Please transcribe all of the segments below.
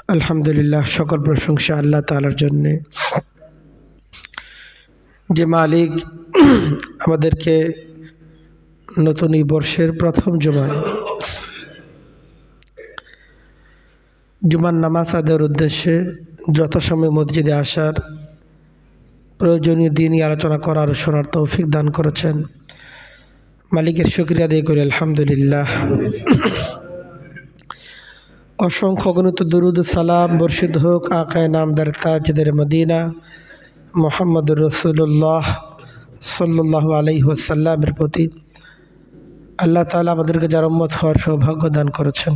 আলহামদুলিল্লাহ, সকল প্রশংসা আল্লাহ তাআলার জন্যে, যে মালিক আমাদেরকে নতুন এই বর্ষের প্রথম জুমার নামাজ আদায়ের উদ্দেশ্যে যথাসময়ে মসজিদে আসার, প্রয়োজনীয় দিনই আলোচনা করার ও শোনার তৌফিক দান করেছেন। মালিকের শুকরিয়া আদায় করি আলহামদুলিল্লাহ। অসংখ্য গণিত দরুদ সালাম বর্ষিত হোক আকায়ে নামদার তাজদার মদিনা মুহাম্মদুর রাসূলুল্লাহ সাল্লাল্লাহু আলাইহি ওয়াসাল্লামের প্রতি। আল্লাহ তাআলা আমাদেরকে যার উম্মত হওয়ার সৌভাগ্য দান করেছেন।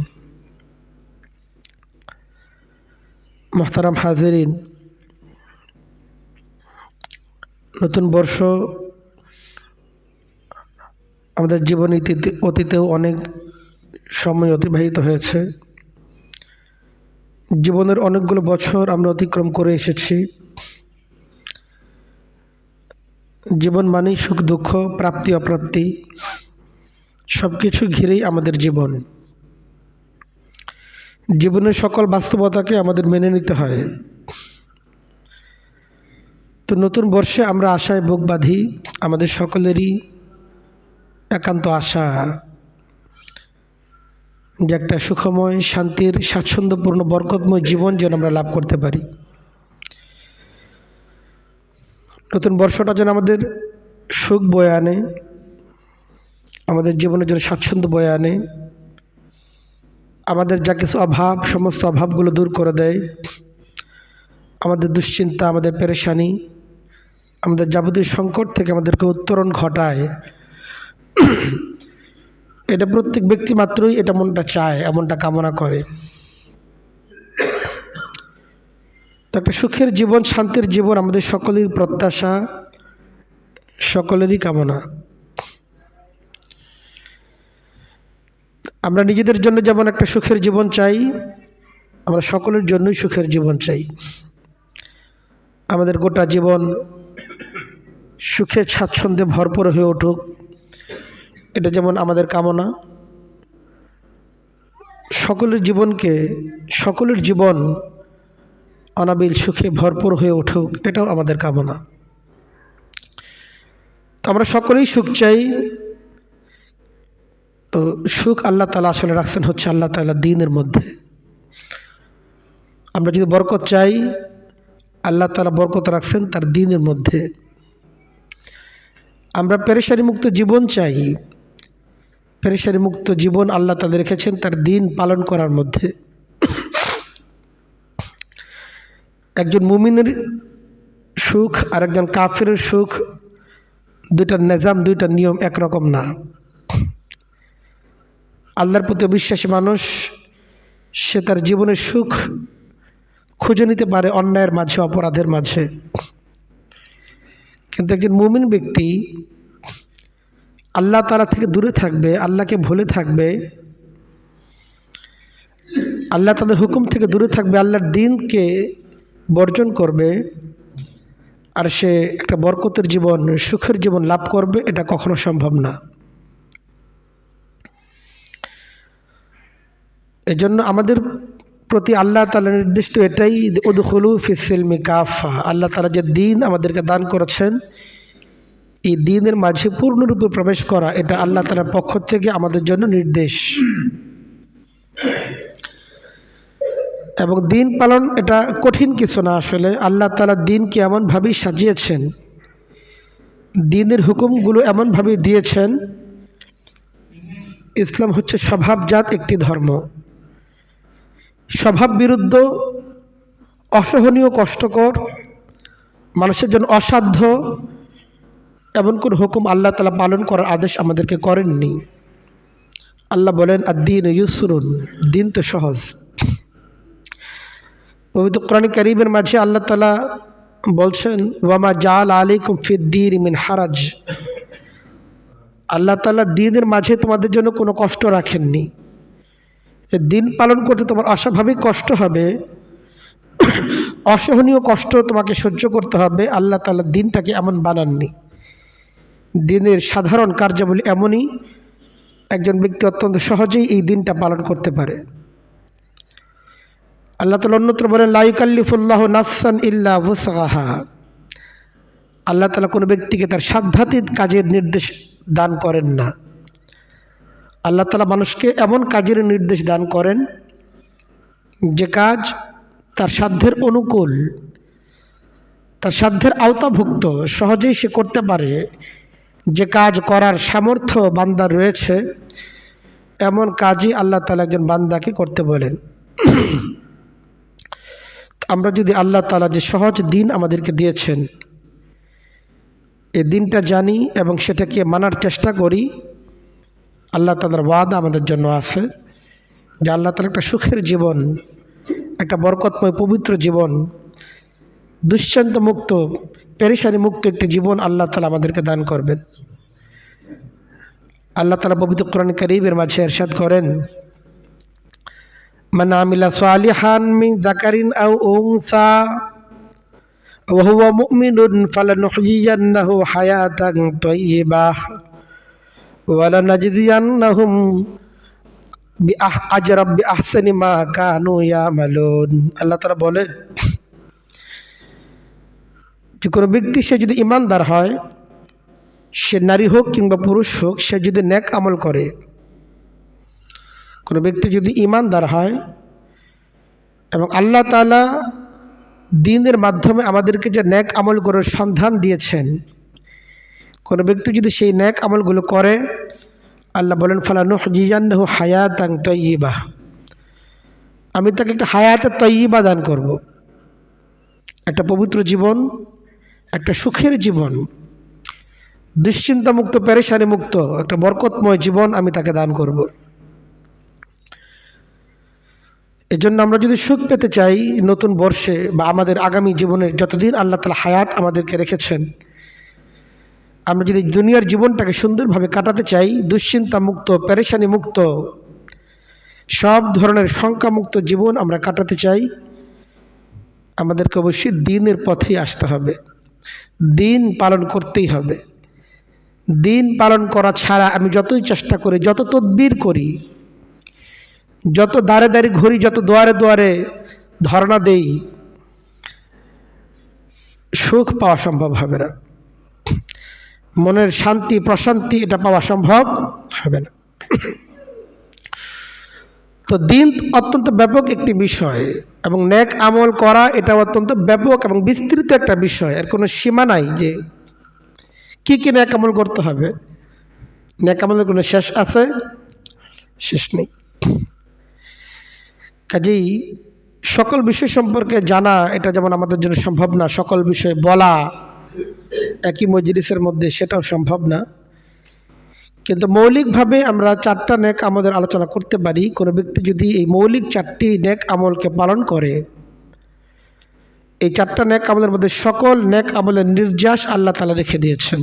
মুহতারাম হাজিরিন, নতুন বর্ষ আমাদের জীবনে অতীতেও অনেক সময় অতিবাহিত হয়েছে। জীবনের অনেকগুলো বছর আমরা অতিক্রম করে এসেছি। জীবন মানেই সুখ দুঃখ, প্রাপ্তি অপ্রাপ্তি, সব কিছু ঘিরেই আমাদের জীবন। জীবনের সকল বাস্তবতাকে আমাদের মেনে নিতে হয়। তো নতুন বর্ষে আমরা আশায় বুক বাঁধি, আমাদের সকলেরই একান্ত আশা যে একটা সুখময়, শান্তির, স্বাচ্ছন্দ্যপূর্ণ, বরকতময় জীবন যেন আমরা লাভ করতে পারি। নতুন বর্ষটা যেন আমাদের সুখ বয়ে আনে, আমাদের জীবনের জন্য স্বাচ্ছন্দ্য বয়ে আনে, আমাদের যা কিছু অভাব, সমস্ত অভাবগুলো দূর করে দেয়, আমাদের দুশ্চিন্তা, আমাদের পেরেশানি, আমাদের যাবতীয় সংকট থেকে আমাদেরকে উত্তরণ ঘটায়। এটা প্রত্যেক ব্যক্তি মাত্রই এটা মনটা চায়, এমনটা কামনা করে। তো একটা সুখের জীবন, শান্তির জীবন আমাদের সকলের প্রত্যাশা, সকলেরই কামনা। আমরা নিজেদের জন্য যেমন একটা সুখের জীবন চাই, আমরা সকলের জন্যই সুখের জীবন চাই। আমাদের গোটা জীবন সুখে স্বাচ্ছন্দ্যে ভরপুর হয়ে উঠুক, এটা যেমন আমাদের কামনা। সকলের জীবন অনাবিল সুখে ভরপুর হয়ে উঠুক, এটাও আমাদের কামনা। তো আমরা সকলেই সুখ চাই। তো সুখ আল্লাহ তাআলা আসলে রাখছেন হচ্ছে আল্লাহ তাআলা দ্বীনের মধ্যে। আমরা যদি বরকত চাই, আল্লাহ তাআলা বরকত রাখছেন তার দ্বীনের মধ্যে। আমরা পেরেশানি মুক্ত জীবন চাই, পেরেশানি মুক্ত জীবন আল্লাহ তাআলা রেখেছেন তার দ্বীন পালন করার মধ্যে। একজন মুমিনের সুখ আর একজন কাফিরের সুখ, দুইটা নিজাম, দুইটা নিয়ম একরকম না। আল্লাহর প্রতি অবিশ্বাসী মানুষ, সে তার জীবনের সুখ খুঁজে নিতে পারে অন্যায়ের মাঝে, অপরাধের মাঝে। কিন্তু একজন মুমিন ব্যক্তি আল্লাহ তাআলা থেকে দূরে থাকবে, আল্লাহকে ভুলে থাকবে, আল্লাহ তাদের হুকুম থেকে দূরে থাকবে, আল্লাহর দ্বীনকে বর্জন করবে, আর সে একটা বরকতের জীবন, সুখের জীবন লাভ করবে, এটা কখনো সম্ভব না। এজন্য আমাদের প্রতি আল্লাহ তাআলা নির্দিষ্ট এটাই, উদখুলু ফিস-সিলমি কাফা। আল্লাহ তাআলা যে দ্বীন আমাদেরকে দান করেছেন, এই দ্বীনের মাঝে পূর্ণরূপে প্রবেশ করা, এটা আল্লাহ তাআলার পক্ষ থেকে আমাদের জন্য নির্দেশ। এবং দ্বীন পালন এটা কঠিন কিছু না। আসলে আল্লাহ তাআলা দ্বীনকে এমনভাবেই সাজিয়েছেন, দ্বীনের হুকুমগুলো এমনভাবেই দিয়েছেন। ইসলাম হচ্ছে স্বভাবজাত একটি ধর্ম। স্বভাব বিরুদ্ধ, অসহনীয়, কষ্টকর, মানুষের জন্য অসাধ্য এমন কোন হুকুম আল্লাহ তাআলা পালন করার আদেশ আমাদেরকে করেননি। আল্লাহ বলেন আদ-দীনু ইউসরুন, দ্বীন তো সহজ। পবিত্র কোরআন কারীমের মাঝে আল্লাহ তাআলা বলছেন ওয়ামা জাআলা আলাইকুম ফিদ-দীনি মিন হারাজ। আল্লাহ তাআলা দ্বীনের মাঝে তোমাদের জন্য কোনো কষ্ট রাখেননি। দ্বীন পালন করতে তোমার অস্বাভাবিক কষ্ট হবে, অসহনীয় কষ্ট তোমাকে সহ্য করতে হবে। আল্লাহ তাআলা দ্বীনটাকে এমন বানাননি। দ্বীনের সাধারণ কার্যাবলী এমনই, একজন ব্যক্তি অত্যন্ত সহজেই এই দ্বীনটা পালন করতে পারে। আল্লাহ তাআলা অন্যত্র বলেন লা ইউকাল্লিফুল্লাহু নাফসান ইল্লা ওয়াসআহা। আল্লাহ তাআলা কোনো ব্যক্তিকে তার সাধ্যাতীত কাজের নির্দেশ দান করেন না। আল্লাহ তাআলা মানুষকে এমন কাজের নির্দেশ দান করেন যে কাজ তার সাধ্যের অনুকূল, তার সাধ্যের আওতাভুক্ত, সহজেই সে করতে পারে। যে কাজ করার সামর্থ্য বান্দার রয়েছে এমন কাজই আল্লাহ তাআলা একজন বান্দাকে করতে বলেন। আমরা যদি আল্লাহ তাআলা যে সহজ দিন আমাদেরকে দিয়েছেন এই দিনটা জানি এবং সেটাকে মানার চেষ্টা করি, আল্লাহ তাআলার ওয়াদা আমাদের জন্য আছে যে আল্লাহ তাআলা একটা সুখের জীবন, একটা বরকতময় পবিত্র জীবন, দুশ্চিন্তা মুক্ত, পেরেশানি মুক্ত একটি জীবন আল্লাহ তাআলা আমাদেরকে দান করবেন। আল্লাহ তাআলা পবিত্র কোরআন কারীমের মাঝে ইরশাদ করেন, মান আমিলা সালিহান মিন যাকারিন আও উনসা ওয়া হুয়া মুমিনুন ফালানুহয়িয়ান্নাহু হায়াতান তাইয়্যিবাহ ওয়া লানাজজিয়ান্নাহুম আজরাম বিআহসানি মা কানু ইয়ামালুন। আল্লাহ তাআলা বলে যে কোনো ব্যক্তি সে যদি ইমানদার হয়, সে নারী হোক কিংবা পুরুষ হোক, সে যদি নেক আমল করে, কোনো ব্যক্তি যদি ইমানদার হয় এবং আল্লাহ তাআলা দ্বীনের মাধ্যমে আমাদেরকে যে নেক আমল করার সন্ধান দিয়েছেন, কোনো ব্যক্তি যদি সেই নেক আমলগুলো করে, আল্লাহ বলেন ফালানুহয়িয়ান্নাহু হায়াতান তাইয়্যিবাহ, আমি তাকে একটা হায়াতে তাইয়্যিবা দান করব, একটা পবিত্র জীবন, একটা সুখের জীবন, দুশ্চিন্তামুক্ত, পেরেশানি মুক্ত একটা বরকতময় জীবন আমি তাকে দান করব। এজন্য আমরা যদি সুখ পেতে চাই নতুন বর্ষে বা আমাদের আগামী জীবনের যতদিন আল্লাহ তাআলা হায়াত আমাদেরকে রেখেছেন, আমরা যদি দুনিয়ার জীবনটাকে সুন্দরভাবে কাটাতে চাই, দুশ্চিন্তা মুক্ত, পেরেশানি মুক্ত, সব ধরনের শঙ্কামুক্ত জীবন আমরা কাটাতে চাই, আমাদেরকে অবশ্যই দ্বীনের পথেই আসতে হবে, দ্বীন পালন করতেই হবে। দ্বীন পালন করা ছাড়া আমি যতই চেষ্টা করি, যত তদবির করি, যত দ্বারে দ্বারে ঘুরি, যত দুয়ারে দুয়ারে ধর্ণা দেই, সুখ পাওয়া সম্ভব হবে না, মনের শান্তি প্রশান্তি এটা পাওয়া সম্ভব হবে না। তো দ্বীন অত্যন্ত ব্যাপক একটি বিষয় এবং নেক আমল করা এটা অত্যন্ত ব্যাপক এবং বিস্তৃত একটা বিষয়। এর কোনো সীমা নাই যে কি কি নেক আমল করতে হবে। নেক আমলের কোনো শেষ আছে? শেষ নেই। কাজেই সকল বিষয় সম্পর্কে জানা এটা যেমন আমাদের জন্য সম্ভব না, সকল বিষয় বলা একই মজলিসের মধ্যে সেটাও সম্ভব না, কিন্তু মৌলিকভাবে আমরা 4টা নেক আমলের আলোচনা করতে পারি। কোনো ব্যক্তি যদি এই মৌলিক 4টি নেক আমলকে পালন করে, এই 4টা নেক আমলের মধ্যে সকল নেক আমলের নির্যাস আল্লাহ তাআলা রেখে দিয়েছেন।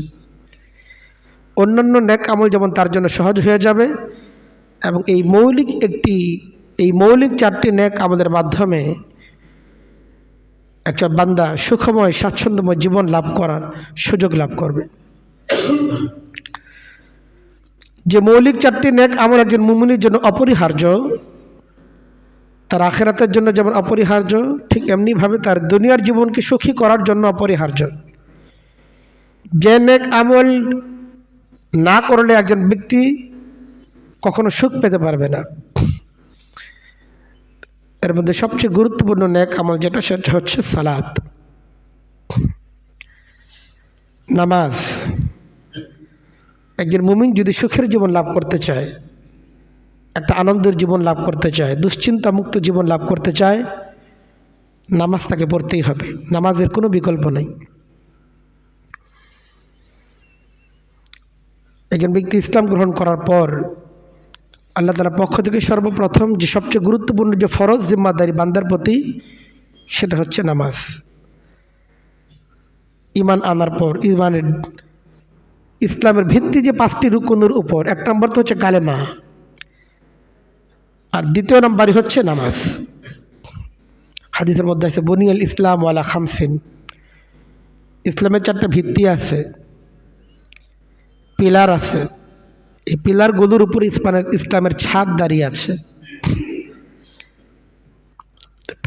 অন্যান্য নেক আমল যেমন তার জন্য সহজ হয়ে যাবে এবং এই মৌলিক 4টি নেক আমলের মাধ্যমে একটা বান্দা সুখময় স্বাচ্ছন্দ্যময় জীবন লাভ করার সুযোগ লাভ করবে। যে মৌলিক 4টি নেক আমল একজন মুমিনের জন্য অপরিহার্য, তার আখিরাতের জন্য যেমন অপরিহার্য, ঠিক এমনিভাবে তার দুনিয়ার জীবনকে সুখী করার জন্য অপরিহার্য। যে নেক আমল না করলে একজন ব্যক্তি কখনো সুখ পেতে পারবে না। এর মধ্যে সবচেয়ে গুরুত্বপূর্ণ নেক আমল যেটা, সেটা হচ্ছে সালাত, নামাজ। একজন মুমিন যদি সুখের জীবন লাভ করতে চায়, একটা আনন্দের জীবন লাভ করতে চায়, দুশ্চিন্তা মুক্ত জীবন লাভ করতে চায়, নামাজ তাকে পড়তেই হবে। নামাজের কোনো বিকল্প নেই। একজন ব্যক্তি ইসলাম গ্রহণ করার পর আল্লাহ তাআলার পক্ষ থেকে সর্বপ্রথম যে সবচেয়ে গুরুত্বপূর্ণ যে ফরজ জিম্মাদারি বান্দার প্রতি, সেটা হচ্ছে নামাজ। ঈমান আনার পর ইসলামের ভিত্তি যে 5টি রুকুনের উপর 1 নম্বর তো হচ্ছে কালেমা, আর 2য় নম্বরই হচ্ছে নামাজ। হাদিসের মধ্যে আছে বুনিয়াল ইসলাম ওয়ালা খামসিন, ইসলামের 4টা ভিত্তি আছে, পিলার আছে। এই পিলারগুলোর উপর ইসলামের ছাদ দাঁড়িয়ে আছে।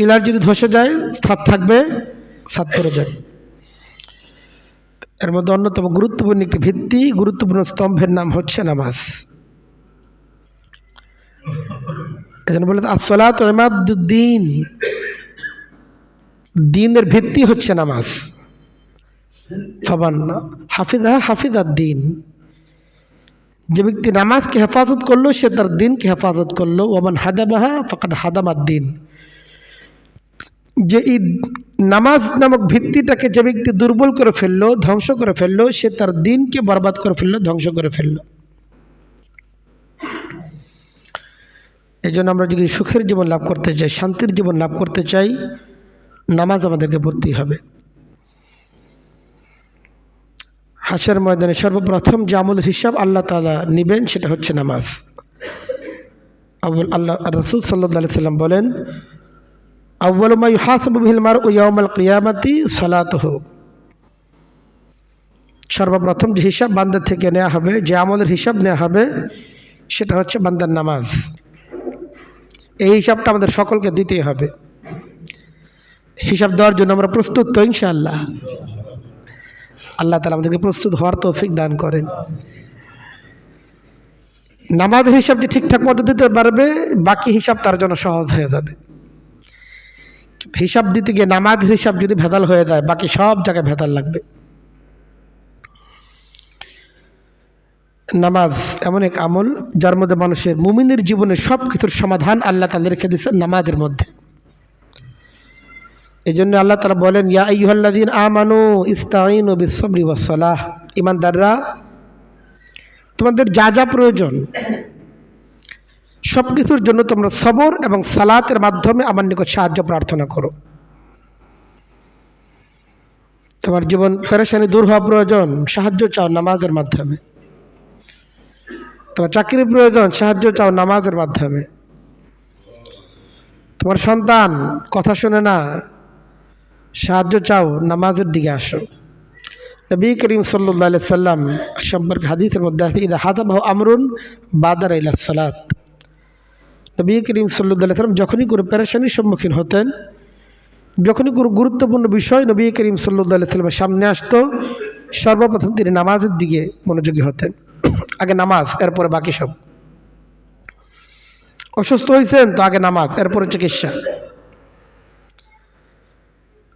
পিলার যদি ধসে যায় ছাদ থাকবে, ছাদ পড়ে যায়। এর মধ্যে অন্যতম গুরুত্বপূর্ণ একটি ভিত্তি, গুরুত্বপূর্ণ স্তম্ভের নাম হচ্ছে নামাজ। এজন্য বলে আসসালাতু ইমাদুদ্দিন, দ্বীনের ভিত্তি হচ্ছে নামাজ। ফামান হাফিজাহা হাফিজাদ-দ্বীন, যে ব্যক্তি নামাজকে হেফাজত করলো সে তার দ্বীনকে হেফাজত করলো। ওয়ামান হাদামাহা ফাকাদ হাদামাদ-দ্বীন, যে এই নামাজ নামক ভিত্তিটাকে যে ব্যক্তি দুর্বল করে ফেললো, ধ্বংস করে ফেললো, সে তার দ্বীনকে বরবাদ করে ফেললো, ধ্বংস করে ফেললো। এই জন্য আমরা যদি সুখের জীবন লাভ করতে চাই, শান্তির জীবন লাভ করতে চাই, নামাজ আমাদেরকে পড়তেই হবে। হাসরের ময়দানে সর্বপ্রথম যে আমলের হিসাব আল্লাহ তাআলা নেবেন সেটা হচ্ছে নামাজ। আল্লাহ রাসূল সাল্লাল্লাহু আলাইহি সাল্লাম বলেন, আউয়ালু মা ইউহাসাবু বিহিল মারউ ইয়াওমাল কিয়ামাতি সালাতুহু, সর্বপ্রথম যে হিসাব বান্দার থেকে নেওয়া হবে, যে আমলের হিসাব নেওয়া হবে, সেটা হচ্ছে বান্দার নামাজ। এই হিসাবটা আমাদের সকলকে দিতেই হবে। হিসাব দেওয়ার জন্য আমরা প্রস্তুত তো ইনশাআল্লাহ? আল্লাহ তাআলা আমাদেরকে প্রস্তুত হওয়ার তৌফিক দান করেন। নামাজের হিসাব যে ঠিকঠাক মতো দিতে পারবে, বাকি হিসাব তার জন্য সহজ হয়ে যাবে। হিসাব দিতে গিয়ে নামাজের হিসাব যদি ভেদাল হয়ে যায়, বাকি সব জায়গায় ভেদাল লাগবে। নামাজ এমন এক আমল যার মধ্যে মানুষের মুমিনের জীবনের সব কিছুর সমাধান আল্লাহ তাআলা রেখে দিয়েছেন নামাজের মধ্যে। এই জন্য আল্লাহ তাআলা বলেন, ইয়া আইয়ুহাল্লাযীনা আমানু ইসতাঈনু বিস-সাবরি ওয়াস-সালাহ, ঈমানদাররা তোমাদের যা যা প্রয়োজন সব কিছুর জন্য তোমরা সবর এবং সালাতের মাধ্যমে আমার নিকট সাহায্য প্রার্থনা করো। তোমার জীবন পেরেশানি দূর হওয়া প্রয়োজন, সাহায্য চাও নামাজের মাধ্যমে। তোমার চাকরির প্রয়োজন, সাহায্য চাও নামাজের মাধ্যমে। তোমার সন্তান কথা শোনে না, সাহায্য চাও, নামাজের দিকে আসো। নবী করিম সাল্লাল্লাহু আলাইহি সাল্লাম সম্পর্কে হাদিসের মধ্যে আছে, ইদা হাযাবাহু আমরুন বাদারা ইলা সালাত। নবী করিম সাল্লাল্লাহু আলাইহি সাল্লাম যখনই কোনো পেরেশানির সম্মুখীন হতেন, যখনই কোনো গুরুত্বপূর্ণ বিষয় নবী করিম সাল্লাল্লাহু আলাইহি সাল্লামের সামনে আসতো, সর্বপ্রথম তিনি নামাজের দিকে মনোযোগী হতেন। আগে নামাজ, এরপরে বাকি সব। অসুস্থ হয়েছেন তো আগে নামাজ, এরপরে চিকিৎসা।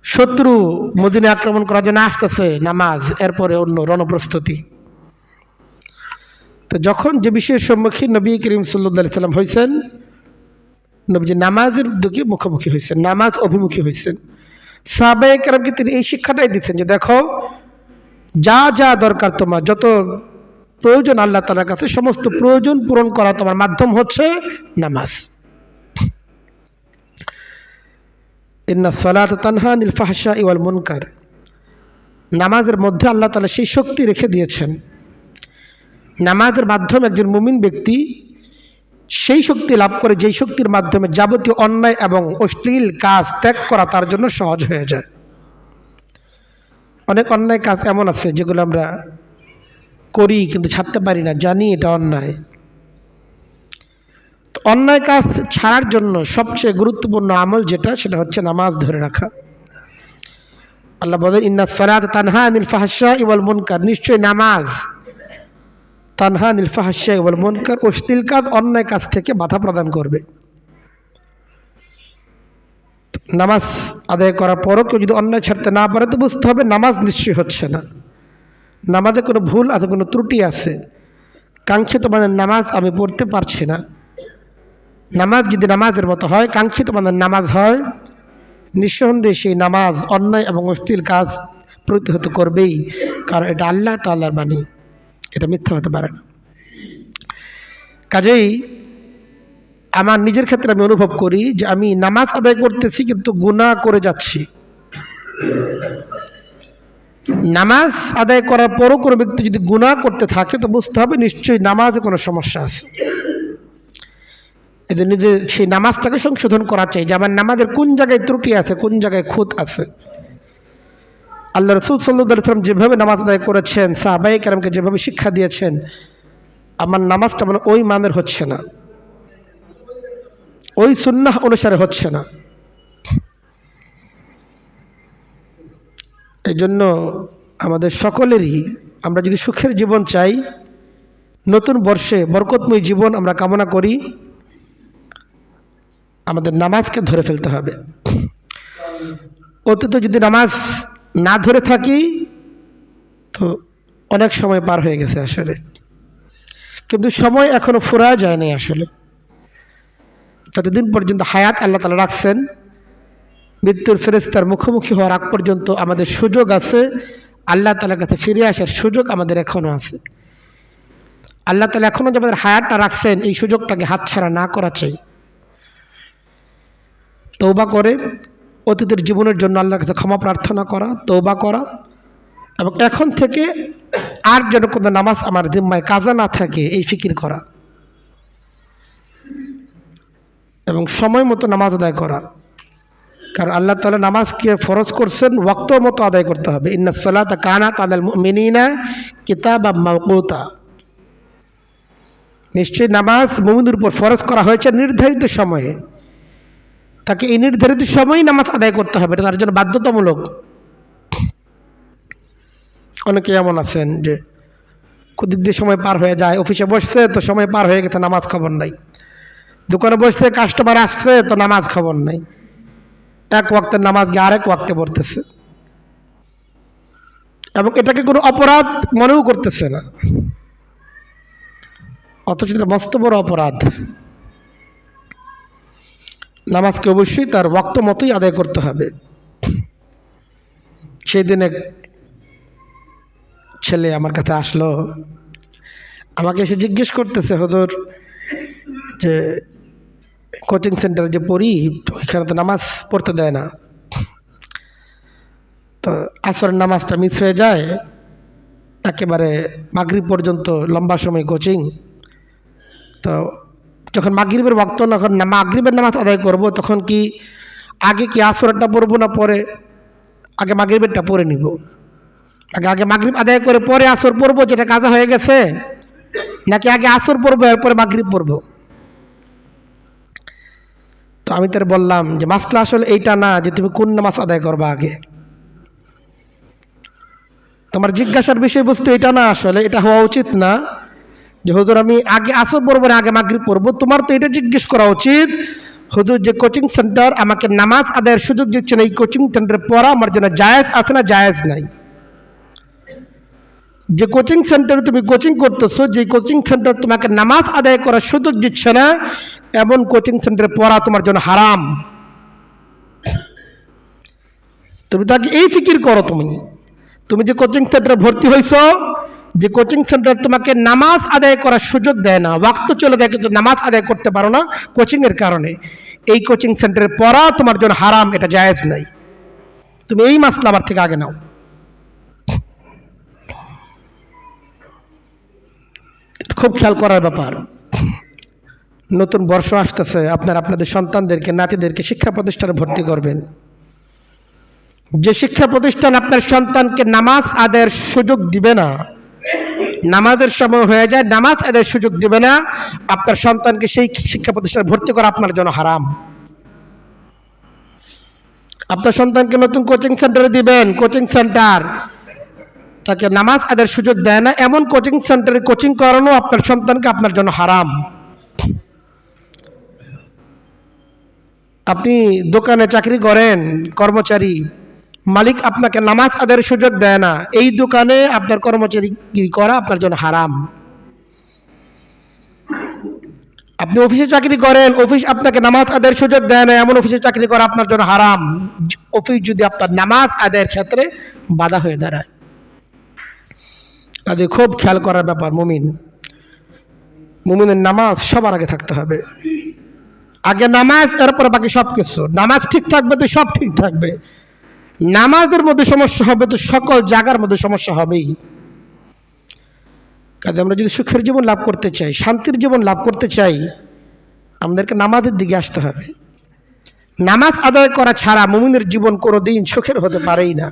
শত্রু মদিনা আক্রমণ করার জন্য আসতেছে, নামাজ, এরপরে অন্য রণপ্রস্তুতি। তো যখন যে বিষয়ের সম্মুখীন নবী করিম সাল্লাল্লাহু আলাইহি সাল্লাম হয়েছেন, নবীজি নামাজের দিকে মুখোমুখি হয়েছেন, নামাজ অভিমুখী হয়েছেন। সাহাবায়ে কেরামকে তিনি এই শিক্ষাটাই দিচ্ছেন যে দেখো, যা যা দরকার, তোমার যত প্রয়োজন আল্লাহ তাআলার কাছে, সমস্ত প্রয়োজন পূরণ করা তোমার মাধ্যম হচ্ছে নামাজ। ইন্না সালাতা তানহা আনিল ফাহশাই ওয়াল মুনকার, নামাজের মধ্যে আল্লাহ তাআলা সেই শক্তি রেখে দিয়েছেন। নামাজের মাধ্যমে একজন মুমিন ব্যক্তি সেই শক্তি লাভ করে, যেই শক্তির মাধ্যমে যাবতীয় অন্যায় এবং অশ্লীল কাজ ত্যাগ করা তার জন্য সহজ হয়ে যায়। অনেক অন্যায় কাজ এমন আছে যেগুলো আমরা করি কিন্তু ছাড়তে পারি না, জানি এটা অন্যায়। অন্যায় কাজ ছাড়ার জন্য সবচেয়ে গুরুত্বপূর্ণ আমল যেটা, সেটা হচ্ছে নামাজ ধরে রাখা। আল্লাহ বলেন, ইন্না সালাতা তানহা আনিল ফাহশাই ওয়াল মুনকার, নিশ্চয় নামাজ তানহা আনিল ফাহশাই ওয়াল মুনকার, অশ্লীল কাজ, অন্যায় কাজ থেকে বাধা প্রদান করবে। নামাজ আদায় করার পরও কেউ যদি অন্যায় ছাড়তে না পারে, তো বুঝতে হবে নামাজ নিশ্চয়ই হচ্ছে না, নামাজে কোনো ভুল আছে, কোনো ত্রুটি আছে, কাঙ্ক্ষিত মানের নামাজ আমি পড়তে পারছি না। নামাজ যদি নামাজের মতো হয়, কাঙ্ক্ষিত মানের নামাজ হয়, নিঃসন্দেহে সেই নামাজ অন্যায় এবং অশ্লীল কাজ প্রতিহত করবেই, কারণ এটা আল্লাহ তাআলার বাণী, এটা মিথ্যা হতে পারে না। কাজেই আমার নিজের ক্ষেত্রে আমি অনুভব করি যে আমি নামাজ আদায় করতেছি কিন্তু গুনাহ করে যাচ্ছি। নামাজ আদায় করার পরও কোনো ব্যক্তি যদি গুনাহ করতে থাকে, তো বুঝতে হবে নিশ্চয়ই নামাজে কোনো সমস্যা আছে। এদের নিজে সেই নামাজটাকে সংশোধন করা চাই যে আমার নামাজের কোন জায়গায় ত্রুটি আছে, কোন জায়গায় খুঁত আছে। আল্লাহ রাসূল সাল্লাল্লাহু আলাইহি ওয়াসাল্লাম যেভাবে নামাজ আদায় করেছেন, সাহাবায়ে কেরামকে যেভাবে শিক্ষা দিয়েছেন, আমার নামাজটা মানে ওই মানের হচ্ছে না, ওই সুন্নাহ অনুসারে হচ্ছে না। এই জন্য আমাদের সকলেরই আমরা যদি সুখের জীবন চাই, নতুন বর্ষে বরকতময় জীবন আমরা কামনা করি, আমাদের নামাজকে ধরে ফেলতে হবে। অতীতে যদি নামাজ না ধরে থাকি তো অনেক সময় পার হয়ে গেছে আসলে, কিন্তু সময় এখনো ফুরা যায়নি আসলে। যতদিন পর্যন্ত হায়াত আল্লাহ তাআলা রাখছেন, মৃত্যুর ফেরেশতার মুখোমুখি হওয়ার আগ পর্যন্ত আমাদের সুযোগ আছে, আল্লাহ তাআলার কাছে ফিরে আসার সুযোগ আমাদের এখনো আছে। আল্লাহ তাআলা এখনো যে আমাদের হায়াতটা রাখছেন, এই সুযোগটাকে হাতছাড়া না করা চাই। তওবা করে অতীতের জীবনের জন্য আল্লাহর কাছে ক্ষমা প্রার্থনা করা, তওবা করা, এবং এখন থেকে আর যেন কোনো নামাজ আমার জিম্মায় কাজা না থাকে এই ফিকির করা, এবং সময় মতো নামাজ আদায় করা। কারণ আল্লাহ তাআলা নামাজকে ফরজ করছেন, ওয়াক্ত মতো আদায় করতে হবে। ইন্নাস সালাতা কানাত আলাল মুমিনিনা কিতাবাম মাওকুতা, নিশ্চয়ই নামাজ মুমিনদের উপর ফরজ করা হয়েছে নির্ধারিত সময়ে। তাকে এই নির্ধারিত সময়েই নামাজ আদায় করতে হবে, এটা তার জন্য বাধ্যতামূলক। অনেকে এমন আছেন যে কুদিক দিয়ে সময় পার হয়ে যায়, অফিসে বসছে তো সময় পার হয়ে গেছে, নামাজ খবর নাই। দোকানে বসছে, কাস্টমার আসছে তো নামাজ খবর নাই। এক ওয়াক্তের নামাজ গিয়ে আরেক ওয়াক্তে পড়তেছে, এবং এটাকে কোনো অপরাধ মনেও করতেছে না, অথচ এটা মস্ত বড় অপরাধ। নামাজকে অবশ্যই তার ওয়াক্ত মতোই আদায় করতে হবে। সেই দিন এক ছেলে আমার কাছে আসলো, আমাকে এসে জিজ্ঞেস করতেছে, হুজুর যে কোচিং সেন্টারে যে পড়ি ওইখানে তো নামাজ পড়তে দেয় না, তো আসরের নামাজটা মিস হয়ে যায়, একেবারে মাগরিব পর্যন্ত লম্বা সময় কোচিং। তো যখন মাগরিবের ওয়াক্ত, যখন মাগরিবের নামাজ আদায় করব, তখন কি আগে কি আসরেরটা পড়বো না পরে? আগে মাগরিবেরটা পড়ে নিব, আগে মাগরিব আদায় করে পরে আসর পড়বো যেটা কাজা হয়ে গেছে, নাকি আগে আসর পড়বো এরপরে মাগরিব পড়বো? তো আমি তার বললাম যে মাসলা আসলে এইটা না যে তুমি কোন নামাজ আদায় করবা আগে, তোমার জিজ্ঞাসার বিষয়বস্তু এটা না, আসলে এটা হওয়া উচিত না যে হুজুর আমি আগে আসর পড়বো না আগে মাগরিব পড়বো। তোমার তো এটা জিজ্ঞেস করা উচিত, হুজুর যে কোচিং সেন্টার আমাকে নামাজ আদায়ের সুযোগ দিচ্ছে না, এই কোচিং সেন্টারে পড়া আমার জন্য জায়েজ আছে না জায়েজ নাই? যে কোচিং সেন্টারে তুমি কোচিং করতেছো, যে কোচিং সেন্টার তোমাকে নামাজ আদায় করার সুযোগ দিচ্ছে না, এমন কোচিং সেন্টারে পড়া তোমার জন্য হারাম। তুমি তাকে এই ফিকির করো, তুমি যে কোচিং সেন্টারে ভর্তি হয়েছো, যে কোচিং সেন্টার তোমাকে নামাজ আদায় করার সুযোগ দেয় না, ওয়াক্ত চলে যায় কিন্তু নামাজ আদায় করতে পারো না কোচিংয়ের কারণে, এই কোচিং সেন্টারে পড়া তোমার জন্য হারাম, এটা জায়েজ নাই। তুমি এই মাসলা আমার থেকে আগে নাও। খুব খেয়াল করার ব্যাপার। নতুন বর্ষ আসতেছে, আপনাদের সন্তানদেরকে, নাতিদেরকে শিক্ষা প্রতিষ্ঠানে ভর্তি করবেন। যে শিক্ষা প্রতিষ্ঠান আপনার সন্তানকে নামাজ আদায়ের সুযোগ দিবে না, নামাজের সময় হয়ে যায় নামাজ আদায়ের সুযোগ দিবে না, আপনার সন্তানকে সেই শিক্ষা প্রতিষ্ঠানে ভর্তি করা আপনার জন্য হারাম। আপনার সন্তানকে নতুন কোচিং সেন্টারে দিবেন, কোচিং সেন্টার তাকে নামাজ আদায়ের সুযোগ দেয় না, এমন কোচিং সেন্টারে কোচিং করানো আপনার সন্তানকে আপনার জন্য হারাম। আপনি দোকানে চাকরি করেন, কর্মচারী, মালিক আপনাকে নামাজ আদায়ের সুযোগ দেয় না, এই দোকানে আপনার কর্মচারীগিরি করা আপনার জন্য হারাম। আপনি অফিসে চাকরি করেন, অফিস আপনাকে নামাজ আদায়ের সুযোগ দেয় না, এমন অফিসে চাকরি করা আপনার জন্য হারাম, অফিস যদি আপনার নামাজ আদায়ের ক্ষেত্রে বাধা হয়ে দাঁড়ায়। কাজে খুব খেয়াল করার ব্যাপার। মুমিনের নামাজ সবার আগে থাকতে হবে। আগে নামাজ, এরপরে বাকি সব কিছু। নামাজ ঠিক থাকবে তো সব ঠিক থাকবে, নামাজের মধ্যে সমস্যা হবে তো সকল জায়গার মধ্যে সমস্যা হবেই। কাজে আমরা যদি সুখের জীবন লাভ করতে চাই, শান্তির জীবন লাভ করতে চাই, আমাদেরকে নামাজের দিকে আসতে হবে। নামাজ আদায় করা ছাড়া মুমিনের জীবন কোনোদিন সুখের হতে পারেই না।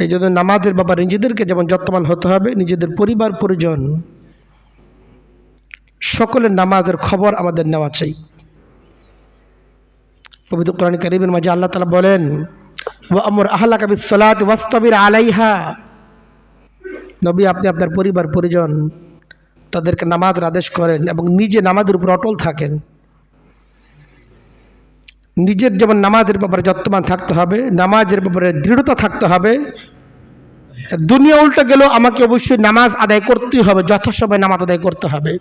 এই জন্য নামাজের ব্যাপারে নিজেদেরকে যেমন যত্নবান হতে হবে, নিজেদের পরিবার পরিজন সকলের নামাজের খবর আমাদের নেওয়া চাই। পবিত্র কোরআন কারীমের মাঝে আল্লাহ তাআলা বলেন, ওয়া'মুর আহলাকা বিস-সালাতি ওয়াসতাবির আলাইহা। নবী, আপনি আপনার পরিবার পরিজন তাদেরকে নামাজের আদেশ করেন এবং নিজে নামাজের উপর অটল থাকেন। নিজের যেমন নামাজের ব্যাপারে যত্নবান থাকতে হবে, নামাজের ব্যাপারে দৃঢ়তা থাকতে হবে। দুনিয়া উল্টে গেলেও আমাকে অবশ্যই নামাজ আদায় করতেই হবে, যথাসময়ে নামাজ আদায় করতে হবে।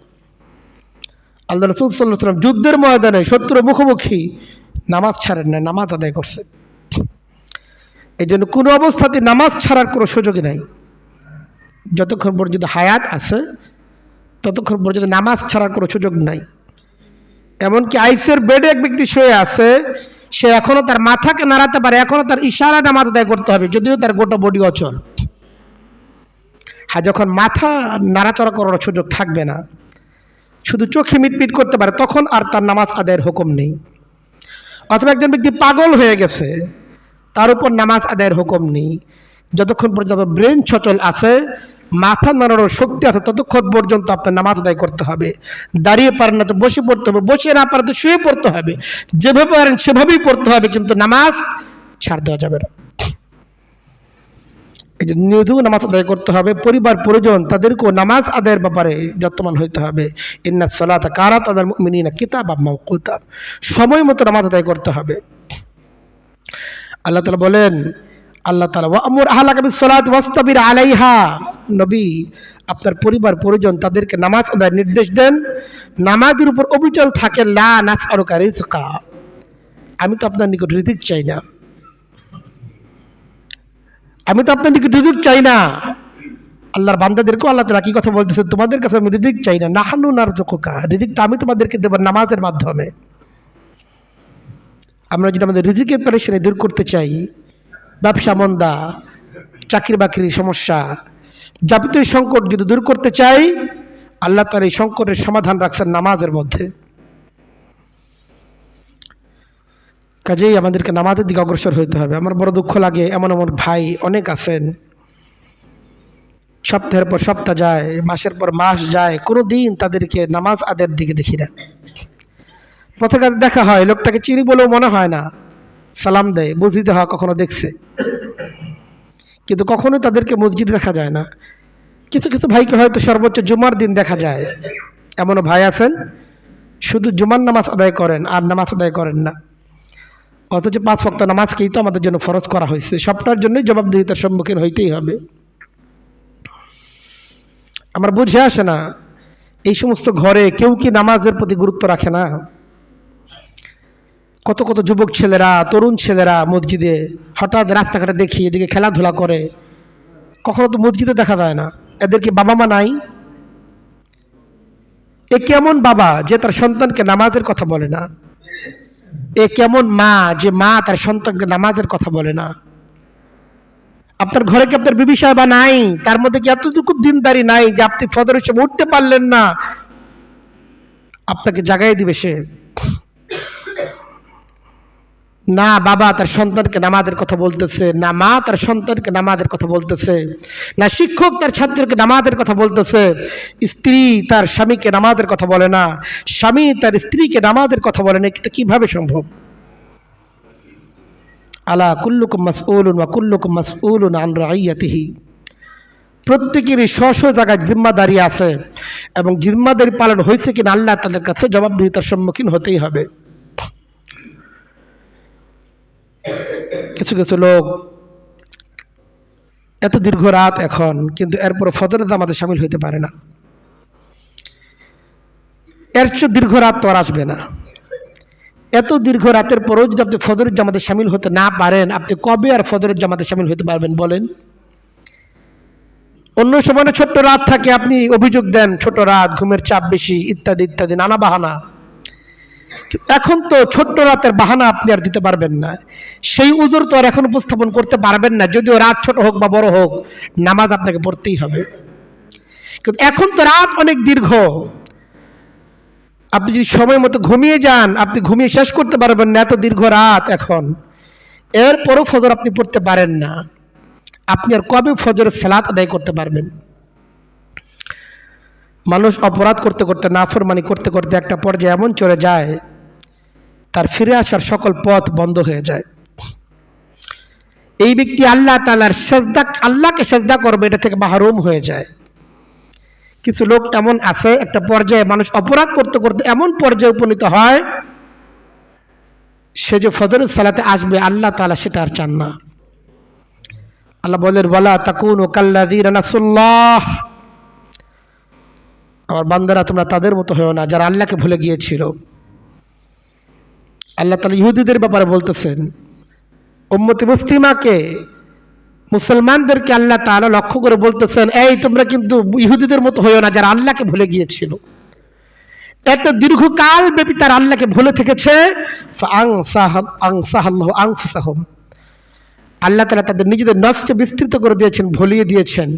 আল্লাহ রাসূল সাল্লাল্লাহু আলাইহি ওয়াসাল্লাম যুদ্ধের ময়দানে শত্রুর মুখোমুখি নামাজ ছাড়েন না, নামাজ আদায় করছেন। এই জন্য কোনো অবস্থাতে নামাজ ছাড়ার কোনো সুযোগই নাই। যতক্ষণ পর্যন্ত হায়াত আছে ততক্ষণ পর্যন্ত নামাজ ছাড়ার কোনো সুযোগ নাই। এমনকি আইসিইউর বেডে এক ব্যক্তি শুয়ে আছে, সে এখনো তার মাথাকে নাড়াতে পারে, এখনো তার ইশারা নামাজ আদায় করতে হবে, যদিও তার গোটা বডি অচল। হ্যাঁ, যখন মাথা নাড়াচাড়া করার সুযোগ থাকবে না, শুধু চোখে মিটমিট করতে পারে, তখন আর তার নামাজ আদায়ের হুকুম নেই। অথবা একজন ব্যক্তি পাগল হয়ে গেছে, তার উপর নামাজ আদায়ের হুকুম নেই। যতক্ষণ পর্যন্ত ব্রেন সচল আছে, মাথা নাড়ানোর শক্তি আছে, ততক্ষণ পর্যন্ত আপনার নামাজ আদায় করতে হবে। দাঁড়িয়ে পারেন না তো বসে পড়তে হবে, বসে না পারেন তো শুয়ে পড়তে হবে, যেভাবে পারেন সেভাবেই পড়তে হবে, কিন্তু নামাজ ছাড় দেওয়া যাবে না। এই যে নিয়মিত নামাজ আদায় করতে হবে। পরিবার পরিজন তাদেরকেও নামাজ আদায়ের ব্যাপারে যত্নবান হইতে হবে। ইন্নাস সালাতা কানাত আলাল মুমিনিনা কিতাবাম মাওকুতা, সময় মতো নামাজ আদায় করতে হবে। আল্লাহ তাআলা বলেন, আল্লাহ তাআলা ওয়া'মুর আহলাকা বিস-সালাতি ওয়াসতাবির আলাইহা। নবী, আপনার পরিবার পরিজন তাদেরকে নামাজ আদায়ের নির্দেশ দেন, নামাজের উপর অবিচল থাকেন। লা নাসআলুকা রিজকা, আমি তো আপনার নিকট রিজিক চাই না, আমি তো আপনার দিকে রিজিক চাই না। আল্লাহর বান্দাদেরকেও আল্লাহ তাআলা কি কথা বলতেছে, তোমাদের কাছে আমি রিজিক চাই না, নাহনু নারযুকুকা, রিজিক তো আমি তোমাদেরকে দেব নামাজের মাধ্যমে। আমরা যদি আমাদের রিজিকের পেরেশানি দূর করতে চাই, ব্যবসা মন্দা, চাকরি বাকরির সমস্যা, যাবতীয় সংকট যদি দূর করতে চাই, আল্লাহ তাআলা এই সংকটের সমাধান রাখছেন নামাজের মধ্যে। কাজেই আমাদেরকে নামাজের দিকে অগ্রসর হইতে হবে। আমার বড় দুঃখ লাগে, এমন এমন ভাই অনেক আছেন, সপ্তাহের পর সপ্তাহ যায়, মাসের পর মাস যায়, কোনো দিন তাদেরকে নামাজ আদায়ের দিকে দেখি না। পথে দেখা হয়, লোকটাকে চিনি বলেও মনে হয় না, সালাম দেয়, মসজিদে হওয়া কখনো দেখছে, কিন্তু কখনোই তাদেরকে মসজিদে দেখা যায় না। কিছু কিছু ভাইকে হয়তো সর্বোচ্চ জুমার দিন দেখা যায়। এমনও ভাই আছেন শুধু জুমার নামাজ আদায় করেন আর নামাজ আদায় করেন না, অথচ 5 ওয়াক্ত নামাজকেই তো আমাদের জন্য ফরজ করা হয়েছে। সবটার জন্যই জবাবদিহিতার সম্মুখীন হইতেই হবে। আমার বুঝে আসে না, এই সমস্ত ঘরে কেউ কি নামাজের প্রতি গুরুত্ব রাখে না? কত কত যুবক ছেলেরা, তরুণ ছেলেরা মসজিদে, হঠাৎ রাস্তাঘাটে দেখি এদিকে খেলাধুলা করে, কখনো তো মসজিদে দেখা যায় না। এদের কি বাবা মা নাই? এ কেমন বাবা যে তার সন্তানকে নামাজের কথা বলে না? এ কেমন মা যে মা তার সন্তানকে নামাজের কথা বলে না? আপনার ঘরে কি আপনার বিবি সাহেবা নাই? তার মধ্যে কি এতটুকু দিনদারি নাই যে আপনি ফজরের সময় উঠতে পারলেন না, আপনাকে জাগাই দিবে সে? না বাবা তার সন্তানকে নামাজের কথা বলতেছে, না মা তার সন্তানকে নামাজের কথা বলতেছে, না শিক্ষক তার ছাত্রকে নামাজের কথা বলতেছে, স্ত্রী তার স্বামীকে নামাজের কথা বলে না, স্বামী তার স্ত্রীকে নামাজের কথা বলে না। এটা কিভাবে সম্ভব? আলা কুল্লুকুম মাসউলুন ওয়া কুল্লুকুম মাসউলুন আন রাইয়াতিহি। প্রত্যেকেরই স্ব স্ব জায়গায় জিম্মাদারি আছে এবং জিম্মাদারি পালন হয়েছে কিনা আল্লাহ তাআলার কাছে জবাবদিহিতার সম্মুখীন হতেই হবে। কিছু কিছু লোক এত দীর্ঘ রাত এখন, কিন্তু এরপর ফজরের জামাতে শামিল হইতে পারে না। এর চেয়ে দীর্ঘ রাত তো আর আসবে না। এত দীর্ঘ রাতের পরও যদি আপনি ফজরের জামাতে শামিল হতে না পারেন, আপনি কবে আর ফজরের জামাতে শামিল হতে পারবেন বলেন? অন্য সময় ছোট্ট রাত থাকে, আপনি অভিযোগ দেন ছোট রাত, ঘুমের চাপ বেশি, ইত্যাদি ইত্যাদি নানা বাহানা। এখন তো ছোট্ট রাতের বাহানা আপনি আর দিতে পারবেন না, সেই উযর তো আর এখন উপস্থাপন করতে পারবেন না। যদিও রাত ছোট হোক বা বড় হোক, নামাজ আপনাকে পড়তেই হবে। কিন্তু এখন তো রাত অনেক দীর্ঘ, আপনি যদি সময় মতো ঘুমিয়ে যান, আপনি ঘুমিয়ে শেষ করতে পারবেন না, এত দীর্ঘ রাত এখন। এরপরও ফজর আপনি পড়তে পারেন না, আপনি আর কবে ফজরের সালাত আদায় করতে পারবেন? মানুষ অপরাধ করতে করতে, নাফরমানি করতে করতে একটা পর্যায়ে এমন চলে যায়, তার ফিরে আসার সকল পথ বন্ধ হয়ে যায়। এই ব্যক্তি আল্লাহ তাআলার সেজদা, আল্লাহকে সেজদা করবে, এটা থেকে মাহরুম হয়ে যায়। কিছু লোক এমন আছে, একটা পর্যায়ে মানুষ অপরাধ করতে করতে এমন পর্যায়ে উপনীত হয়, সে যে ফজরের সালাতে আসবে আল্লাহ তাআলা সেটা আর চান না। আল্লাহ বলেন, ওয়ালা তাকুনু কাল্লাযীনা নাসুল্লাহ, আমার বান্দারা তোমরা তাদের মতো হও না যারা আল্লাহকে ভুলে গিয়েছিল। আল্লাহ তাআলা ইহুদিদের ব্যাপারে বলতেছেন, উম্মতে মুসলিমাকে, মুসলমানদেরকে আল্লাহ তাআলা লক্ষ্য করে বলতেছেন, এই তোমরা কিন্তু ইহুদিদের মতো হও না যারা আল্লাহকে ভুলে গিয়েছিল। এত দীর্ঘকাল ব্যাপী তারা আল্লাহকে ভুলে থেকেছে। আল্লাহ তাআলা তাদের নিজেদের নফসকে বিস্তৃত করে দিয়েছেন, ভুলিয়ে দিয়েছেন।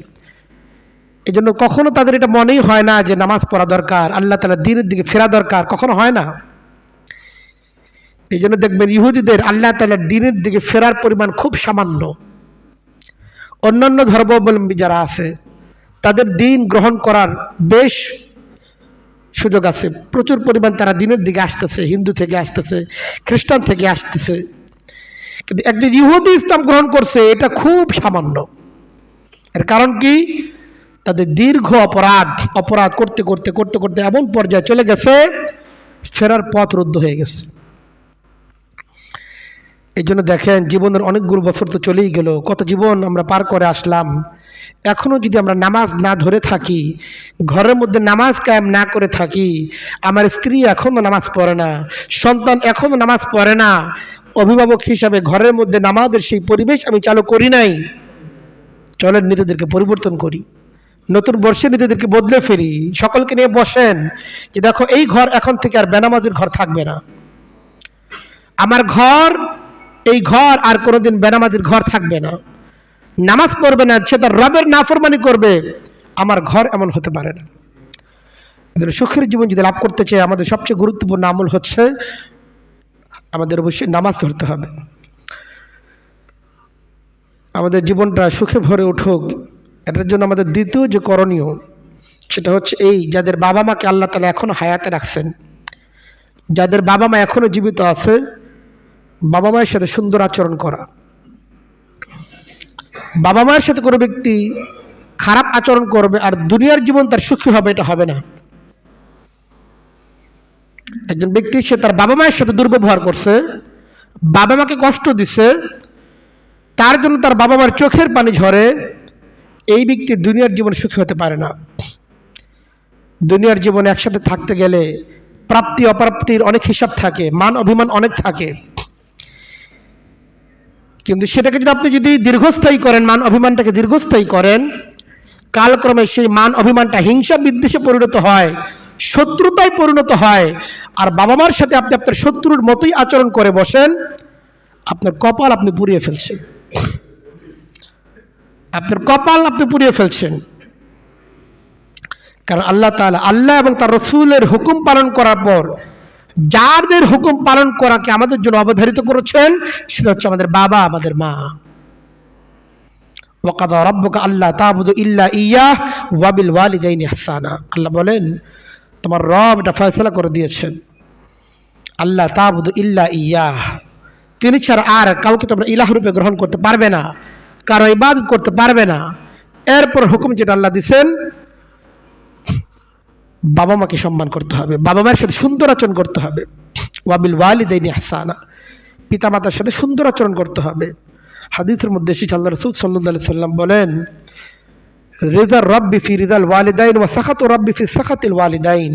এই জন্য কখনো তাদের এটা মনেই হয় না যে নামাজ পড়া দরকার, আল্লাহ তাআলা দ্বীনের দিকে ফেরা দরকার, কখনো হয় না। এই জন্য দেখবেন ইহুদিদের আল্লাহ তাআলার দ্বীনের দিকে ফেরার পরিমাণ খুব সামান্য। অন্যান্য ধর্মাবলম্বী যারা আছে তাদের দ্বীন গ্রহণ করার বেশ সুযোগ আছে, প্রচুর পরিমাণ তারা দ্বীনের দিকে আসতেছে, হিন্দু থেকে আসতেছে, খ্রিস্টান থেকে আসতেছে। কিন্তু একজন ইহুদি ইসলাম গ্রহণ করছে, এটা খুব সামান্য। এর কারণ কি? তাদের দীর্ঘ অপরাধ করতে করতে করতে করতে এমন পর্যায়ে চলে গেছে, ফেরার পথ রুদ্ধ হয়ে গেছে। এই জন্য দেখেন, জীবনের অনেকগুলো বছর তো চলেই গেল, কত জীবন আমরা পার করে আসলাম। এখনো যদি আমরা নামাজ না ধরে থাকি, ঘরের মধ্যে নামাজ কায়েম না করে থাকি, আমার স্ত্রী এখনো নামাজ পড়ে না, সন্তান এখনো নামাজ পড়ে না, অভিভাবক হিসাবে ঘরের মধ্যে নামাজের সেই পরিবেশ আমি চালু করি নাই, চলেন নিজেদেরকে পরিবর্তন করি, নতুন বর্ষে নিজেদেরকে বদলে ফেরি। সকলকে নিয়ে বসেন যে দেখো, এই ঘর এখন থেকে আর বেনামাজির ঘর থাকবে না। আমার ঘর, এই ঘর আর কোনোদিন বেনামাজির ঘর থাকবে না। নামাজ পড়বে না, সে তার রবের নাফরমানি করবে, আমার ঘর এমন হতে পারে না। সুখের জীবন যদি লাভ করতে চাই, আমাদের সবচেয়ে গুরুত্বপূর্ণ আমল হচ্ছে আমাদের অবশ্যই নামাজ ধরতে হবে। আমাদের জীবনটা সুখে ভরে উঠুক, এটার জন্য আমাদের দ্বিতীয় যে করণীয়, সেটা হচ্ছে এই, যাদের বাবা মাকে আল্লাহ তাআলা এখনো হায়াতে রাখছেন, যাদের বাবা মা এখনো জীবিত আছে, বাবা মায়ের সাথে সুন্দর আচরণ করা। বাবা মায়ের সাথে কোনো ব্যক্তি খারাপ আচরণ করবে আর দুনিয়ার জীবন তার সুখী হবে, এটা হবে না। একজন ব্যক্তি, সে তার বাবা মায়ের সাথে দুর্ব্যবহার করছে, বাবা মাকে কষ্ট দিছে, তার জন্য তার বাবা মার চোখের পানি ঝরে, এই ব্যক্তি দুনিয়ার জীবন সুখী হতে পারে না। দুনিয়ার জীবনে একসাথে থাকতে গেলে প্রাপ্তি অপ্রাপ্তির অনেক হিসাব থাকে, মান অভিমান অনেক থাকে। কিন্তু সেটাকে যদি আপনি দীর্ঘস্থায়ী করেন, মান অভিমানটাকে দীর্ঘস্থায়ী করেন, কালক্রমে সেই মান অভিমানটা হিংসা বিদ্বেষে পরিণত হয়, শত্রুতায় পরিণত হয়। আর বাবা মার সাথে আপনি আপনার শত্রুর মতোই আচরণ করে বসেন, আপনার কপাল আপনি পুড়িয়ে ফেলছেন, আপনার কপাল আপনি পুড়িয়ে ফেলছেন। কারণ আল্লাহ তাআলা, আল্লাহ এবং তার রাসূলের হুকুম পালন করার পর যাদের হুকুম পালন করাকে আমাদের জন্য অবধারিত করেছেন, সেটা হচ্ছে আমাদের বাবা, আমাদের মা। ওয়াকাদা রাব্বুকা আল্লা তা'বুদু ইল্লা ইয়্যাহ ওয়া বিল ওয়ালিদাইনি ইহসানা। আল্লাহ বলেন, তোমার রব এটা ফয়সালা করে দিয়েছেন, আল্লাহ তা'বুদু ইল্লা ইয়্যাহ, তিনি ছাড়া আর কাউকে তোমরা ইলাহ রূপে গ্রহণ করতে পারবে না, কারো ইবাদত করতে পারবে না। এরপর হুকুম যেটা আল্লাহ দিয়েছেন, বাবা মাকে সম্মান করতে হবে, বাবা মায়ের সাথে সুন্দর আচরণ করতে হবে। ওয়াবিল ওয়ালিদাইনি ইহসানা, পিতা মাতার সাথে সুন্দর আচরণ করতে হবে। হাদিসের মধ্যে এসেছে, আল্লাহ রাসূল সাল্লাল্লাহু আলাইহি সাল্লাম বলেন, রিদার রাব্বি ফি রিদাল ওয়ালিদাইন ওয়া সাখাতু রাব্বি ফি সাখাতিল ওয়ালিদাইন।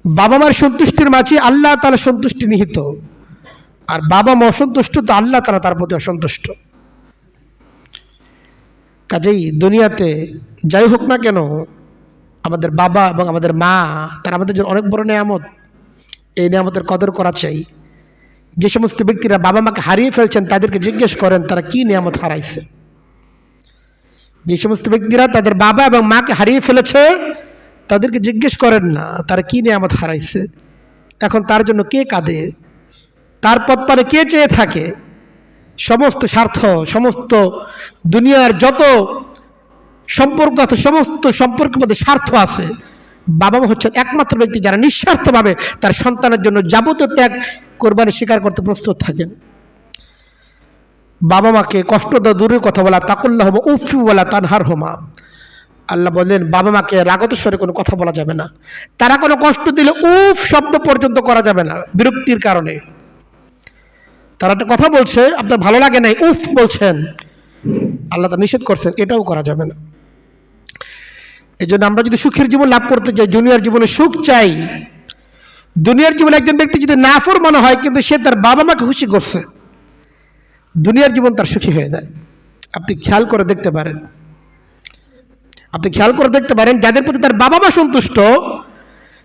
বাবা মার সন্তুষ্টির মাঝে আল্লাহ তাআলা সন্তুষ্টি নিহিত, আর বাবা মা অসন্তুষ্ট তো আল্লাহ তাআলা তার প্রতি অসন্তুষ্ট। কাজেই দুনিয়াতে যাই হোক না কেন, আমাদের বাবা এবং আমাদের মা, তারা আমাদের জন্য অনেক বড় নিয়ামত। এই নিয়ামতের কদর করা চাই। যে সমস্ত ব্যক্তিরা বাবা মাকে হারিয়ে ফেলছেন, তাদেরকে জিজ্ঞেস করেন তারা কি নিয়ামত হারাইছে। যে সমস্ত ব্যক্তিরা তাদের বাবা এবং মাকে হারিয়ে ফেলেছে, তাদেরকে জিজ্ঞেস করেন না তারা কি নিয়ামত হারাইছে। এখন তার জন্য কে কাঁদে, তার পথপানে কে চেয়ে থাকে। সমস্ত স্বার্থ, সমস্ত দুনিয়ার যত সম্পর্ক আছে, সমস্ত সম্পর্কের মধ্যে স্বার্থ আছে। বাবা মা হচ্ছেন একমাত্র ব্যক্তি যারা নিঃস্বার্থভাবে তার সন্তানের জন্য যাবতীয় ত্যাগ কোরবানি স্বীকার করতে প্রস্তুত থাকেন। বাবা মাকে কষ্ট দেওয়া দূরের কথা বলা, তাকুল্লাহ উফি বলা তানহার হোমা। আল্লাহ বললেন বাবা মাকে রাগত স্বরে কোনো কথা বলা যাবে না, তারা কোনো কষ্ট দিলে উফ শব্দ পর্যন্ত করা যাবে না বিরক্তির কারণে। তারা একটা কথা বলছে আপনার ভালো লাগে নাই, উফ বলছেন, আল্লাহ তা নিষেধ করছেন, এটাও করা যাবে না। এই জন্য আমরা যদি সুখের জীবন লাভ করতে চাই, দুনিয়ার জীবনে সুখ চাই, দুনিয়ার জীবনে একজন ব্যক্তি যদি নাফরমান হয় কিন্তু সে তার বাবা মাকে খুশি করছে, দুনিয়ার জীবন তার সুখী হয়ে যায়। আপনি খেয়াল করে দেখতে পারেন, যাদের প্রতি তার বাবা মা সন্তুষ্ট,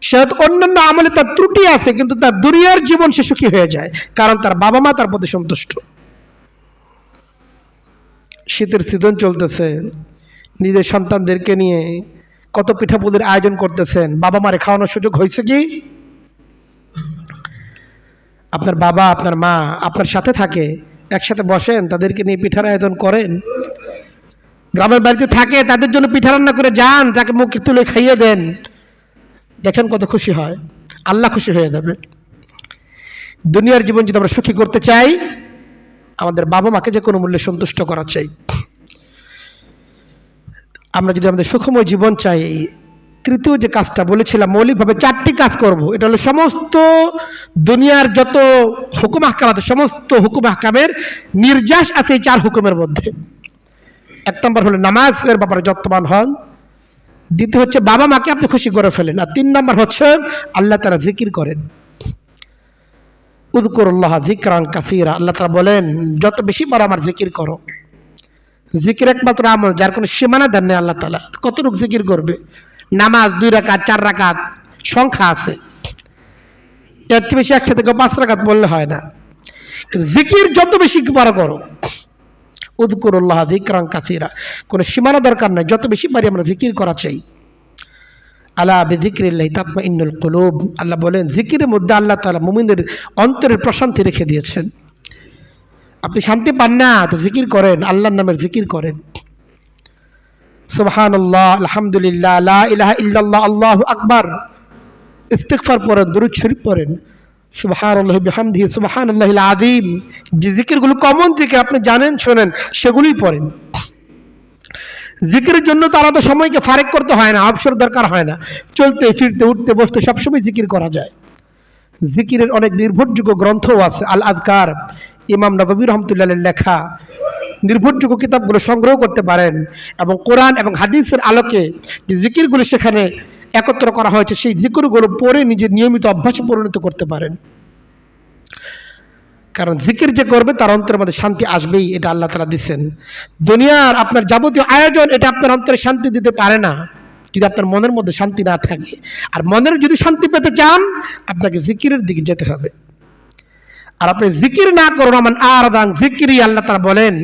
সে অন্যান্য আমলে তার ত্রুটি আছে কিন্তু তার দুনিয়ার জীবন সে সুখী হয়ে যায়, কারণ তার বাবা মা তার প্রতি সন্তুষ্ট। শীতের সিজন চলতেছে, নিজের সন্তানদেরকে নিয়ে কত পিঠাপুলির আয়োজন করতেছেন, বাবা মারে খাওয়ানোর সুযোগ হয়েছে কি? আপনার বাবা আপনার মা আপনার সাথে থাকে, একসাথে বসেন, তাদেরকে নিয়ে পিঠার আয়োজন করেন। গ্রামের বাড়িতে থাকে, তাদের জন্য পিঠা রান্না করে যান, তাকে মুখে তুলে খাইয়ে দেন, দেখেন কত খুশি হয়, আল্লাহ খুশি হয়ে যাবে। দুনিয়ার জীবন যদি আমরা সুখী করতে চাই, আমাদের বাবা মাকে যে কোনো মূল্যে সন্তুষ্ট করা চাই। আমরা যদি আমাদের সুখময় জীবন চাই, তৃতীয় যে কাজটা বলেছিলাম, মৌলিকভাবে 4টি কাজ করব। এটা হলো সমস্ত দুনিয়ার যত হুকুম আহকাম আছে, সমস্ত হুকুম আহকামের নির্যাস আছে এই 4 হুকুমের মধ্যে। 1 নম্বর হলো নামাজের ব্যাপারে যত্নবান হন, দ্বিতীয় হচ্ছে বাবা মাকে আপনি খুশি করে ফেলেন, আর 3 নম্বর হচ্ছে আল্লাহ তাআলা জিকির করেন। উযকুরুল্লাহ যিকরান কাসীরা, আল্লাহ তাআলা বলেন যত বেশি বার আমার জিকির করো। জিকির একমাত্র আমল যার কোনো সীমানা দেন নেই আল্লাহ তাআলা। কতটুকু জিকির করবে? নামাজ 2 রাকাত 4 রাকাত সংখ্যা আছে, এর চেয়ে বেশি একসাথে 5 রাকাত বললে হয় না, জিকির যত বেশি পারো করো। উযকুরুল্লাহ যিকরান কাসীরা, কোনো সীমানা দরকার নাই, যত বেশি পারি আমরা জিকির করা চাই। আলা বিযিকরিল্লাহি তাতমাইন্নুল কুলুব, আল্লাহ বলেন জিকিরের মধ্যে আল্লাহ তাআলা মুমিনদের অন্তরের প্রশান্তি রেখে দিয়েছেন। আপনি শান্তি পান না তো জিকির করেন, আল্লাহর নামের জিকির করেন। সুবহানাল্লাহ, আলহামদুলিল্লাহ, লা ইলাহা ইল্লাল্লাহ, আল্লাহু আকবার, ইস্তিগফার পড়েন, দুরূদ শরীফ পড়েন, সুবহানাল্লাহি বিহামদিহি সুবহানাল্লাহিল আযীম। যে জিকিরগুলো কমন জিকির আপনি জানেন শোনেন, সেগুলোই পড়েন। জিকিরের জন্য তো আলাদা সময়কে ফারেক করতে হয় না, অবসর দরকার হয় না, চলতে ফিরতে উঠতে বসতে সবসময় জিকির করা যায়। জিকিরের অনেক নির্ভরযোগ্য গ্রন্থও আছে, আল আযকার, ইমাম নববী রাহমাতুল্লাহ লেখা নির্ভরযোগ্য কিতাবগুলো সংগ্রহ করতে পারেন, এবং কোরআন এবং হাদিসের আলোকে যে জিকিরগুলো সেখানে একত্র করা হয়েছে সেই জিকিরগুলো পড়ে নিজের নিয়মিত অভ্যাসে পরিণত করতে পারেন। কারণ জিকির যে করবে তার অন্তরের মধ্যে শান্তি আসবেই, এটা আল্লাহ তাআলা দিচ্ছেন। দুনিয়ার আপনার যাবতীয় আয়োজন এটা আপনার অন্তরে শান্তি দিতে পারে না যদি আপনার মনের মধ্যে শান্তি না থাকে। আর মনের যদি শান্তি পেতে চান আপনাকে জিকিরের দিকে যেতে হবে। আর আপনি জিকির না করুন আমান আরাদান জিকরি, আল্লাহ তাআলা বলেন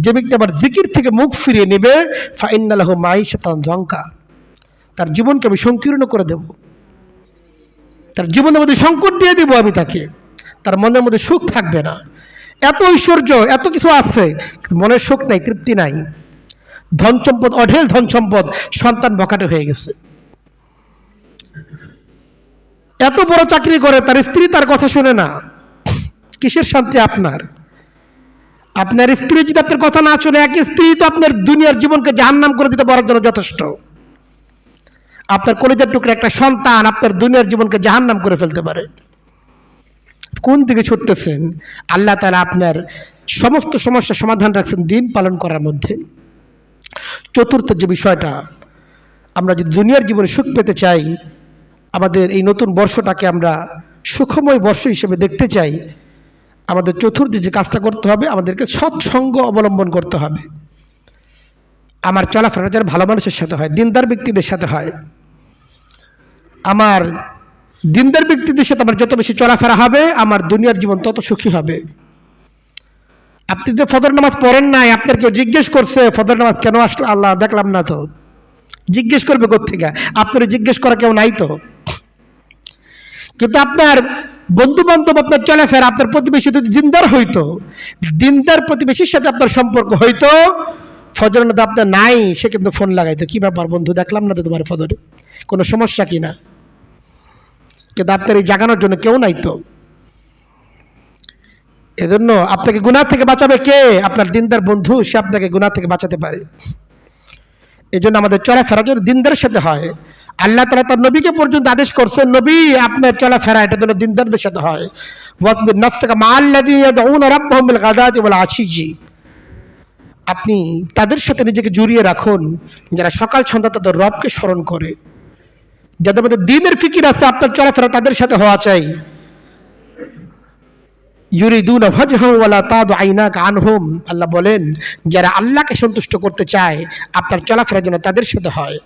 যে ব্যক্তি আবার জিকির থেকে মুখ ফিরিয়ে নেবে ফাইন্না লাহু মাঈশাতান যানকা, তার জীবনকে আমি সংকীর্ণ করে দেব, তার জীবনের মধ্যে সংকট দিয়ে দেব আমি তাকে, তার মনের মধ্যে সুখ থাকবে না। এত ঐশ্বর্য এত কিছু আছে, মনের সুখ নাই, তৃপ্তি নাই, ধন সম্পদ অঢেল ধন সম্পদ, সন্তান বখাটে হয়ে গেছে, এত বড় চাকরি করে তার স্ত্রী তার কথা শুনে না, কিসের শান্তি আপনার? আপনার স্ত্রী যদি আপনার কথা না শুনে, এক স্ত্রী তো আপনার দুনিয়ার জীবনকে জাহান্নাম করে দিতে পারার জন্য যথেষ্ট। আপনার কলিজার টুকরা একটা সন্তান আপনার দুনিয়ার জীবনকে জাহান্নাম করে ফেলতে পারে। কোন দিকে ছুটতেছেন? আল্লাহ তাআলা আপনার সমস্ত সমস্যার সমাধান রাখছেন দিন পালন করার মধ্যে। চতুর্থ যে বিষয়টা, আমরা যদি দুনিয়ার জীবনে সুখ পেতে চাই, আমাদের এই নতুন বর্ষটাকে আমরা সুখময় বর্ষ হিসেবে দেখতে চাই, আমাদের চতুর্থ যে কাজটা করতে হবে, আমাদেরকে সৎসঙ্গ অবলম্বন করতে হবে। আমার চলাফেরা যেন ভালো মানুষের সাথে হয়, দিনদার ব্যক্তিদের সাথে হয়। আমার দিনদার ব্যক্তিদের সাথে আমার যত বেশি চলাফেরা হবে, আমার দুনিয়ার জীবন তত সুখী হবে। আপনি যে ফজর নামাজ পড়েন নাই, আপনার কেউ জিজ্ঞেস করছে ফজর নামাজ কেন আসলো, আল্লাহ দেখলাম না তো, জিজ্ঞেস করবে কোত্থেকে? আপনার জিজ্ঞেস করা কেউ নাই তো। কিন্তু আপনার বন্ধু বান্ধব, আপনার চলাফেরা, আপনার প্রতিবেশী যদি দিনদার হইতো, দিনদার প্রতিবেশীর সাথে আপনার সম্পর্ক হইতো, ফজরের মধ্যে আপনার নাই, সে কিন্তু ফোন লাগাইতো, কি ব্যাপার বন্ধু দেখলাম না তো তোমার ফজরে, কোনো সমস্যা কিনা? কিন্তু আপনার এই জাগানোর জন্য কেউ নাই তো। এজন্য আপনাকে গুনাহ থেকে বাঁচাবে কে? আপনার দিনদার বন্ধু, সে আপনাকে গুনাহ থেকে বাঁচাতে পারে। এজন্য আমাদের চলাফেরা যেন দিনদারের সাথে হয়। আল্লাহ তাআলা তার নবীকে পর্যন্ত আদেশ করছেন, নবী আপনার চলাফেরা এটা যেন দিনদারদের সাথে হয়। ওয়াসবির নাফসাকা মাআল্লাযীনা ইয়াদউনা রাব্বাহুম বিল গাদাতি ওয়াল আশিয়্যি, আপনি তাদের সাথে নিজেকে জড়িয়ে রাখুন যারা সকাল সন্ধ্যা তাদের রবকে স্মরণ করে, যাদের মধ্যে দ্বীনের ফিকির আছে। আপনার চলাফেরা তাদের সাথে হওয়া চাই। ইউরিদুনা ওয়াজহু ওয়ালা তাদু আইনাকা আনহুম, আল্লাহ বলেন যারা আল্লাহকে সন্তুষ্ট করতে চায় আপনার চলাফেরা যেন তাদের সাথে হয়।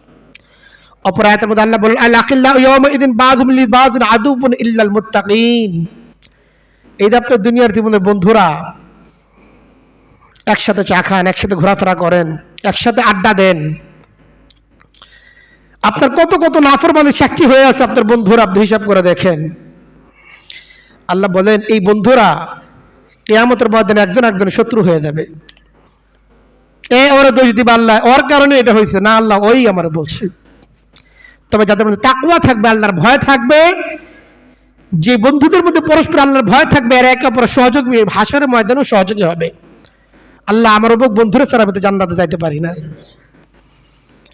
অপর আয়াতের মধ্যে আল্লাহ বলেন আল আখিল্লাহু ইয়াওমা ইযিন বাযুহুম লিবাযিন আদুউন ইল্লাল মুত্তাকিন, এই যে আপনার দুনিয়ার জীবনের বন্ধুরা, একসাথে চা খান, একসাথে ঘোরাফেরা করেন, একসাথে আড্ডা দেন, আপনার কত কত নাফরমানির সাক্ষী হয়ে আছে আপনার বন্ধুরা, আপনি হিসাব করে দেখেন। আল্লাহ বলেন এই বন্ধুরা কিয়ামতের ময়দানে একজন একজনের শত্রু হয়ে যাবে। ওরা দোষ দিবে আল্লাহ, ওর কারণে এটা হয়েছে না, আল্লাহ ওই আমার বলছে। তবে যাদের মধ্যে তাকওয়া থাকবে, আল্লাহর ভয় থাকবে, যে বন্ধুদের মধ্যে পরস্পর আল্লাহর ভয় থাকবে, এরা একে অপরের সহযোগী, হাসরের ময়দানেও সহযোগী হবে। আল্লাহ আমার বন্ধুরা ছাড়া আমি তো জান্নাতে যাইতে পারি না।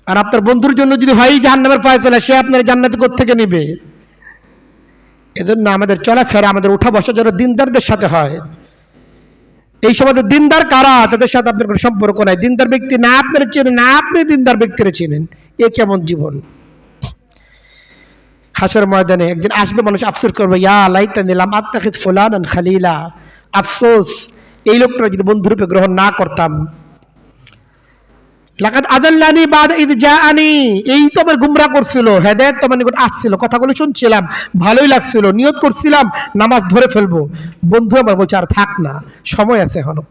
আর আপনার বন্ধুর জন্য যদি হয় জাহান্নামের ফয়সালা, সে আপনার জান্নাতে কোত্থেকে নিবে? এজন্য আমাদের চলাফেরা, আমাদের উঠা বসা যেন দিনদারদের সাথে হয়। এই সময় দিনদার কারা, তাদের সাথে আপনার কোনো সম্পর্ক নাই। দিনদার ব্যক্তি না আপনার চেনেন, না আপনি দিনদার ব্যক্তিরা চেনেন, এ কেমন জীবন? হাসরের ময়দানে একদিন আসবে, মানুষ আফসোস করবে, ইয়া লাইতানি লাম আত্তাখিয ফুলানান খালিলা, আফসোস এই লোকটা যদি বন্ধুরূপে গ্রহণ না করতাম। লাকাদ আদাল্লানি বাদা ইয জাআনি, এই তো আমার গুমরাহ করছিল, হেদায়েত তো আমার নিকট আসছিল, কথাগুলো শুনছিলাম, ভালোই লাগছিল, নিয়ত করছিলাম নামাজ ধরে ফেলবো, বন্ধু আমার বলছে আর থাক না, সময় আছে এখনো।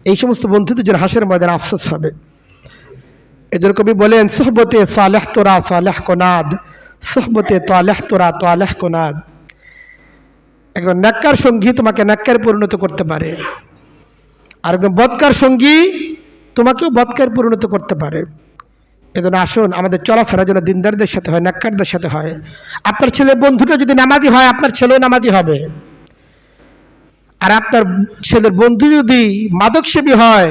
এই সমস্ত বন্ধুদের জন্য হাসরের ময়দানে আফসোস হবে। এজন্য কবি বলেন সুহবতে সালেহ তোরা সালেহ কোনাদ, সুহবতে তালেহ তোরা তালেহ কোনাদ। একজন নেককার সঙ্গী তোমাকে নেককারে পরিণত করতে পারে, আর একজন বদকার সঙ্গী তোমাকেও বদকার পরিণত করতে পারে। এজন্য আসুন আমাদের চলাফেরা যেন দিনদারদের সাথে হয়, নেককারদের সাথে হয়। আপনার ছেলের বন্ধুটা যদি নামাজি হয়, আপনার ছেলেও নামাজি হবে। আর আপনার ছেলের বন্ধু যদি মাদকসেবী হয়,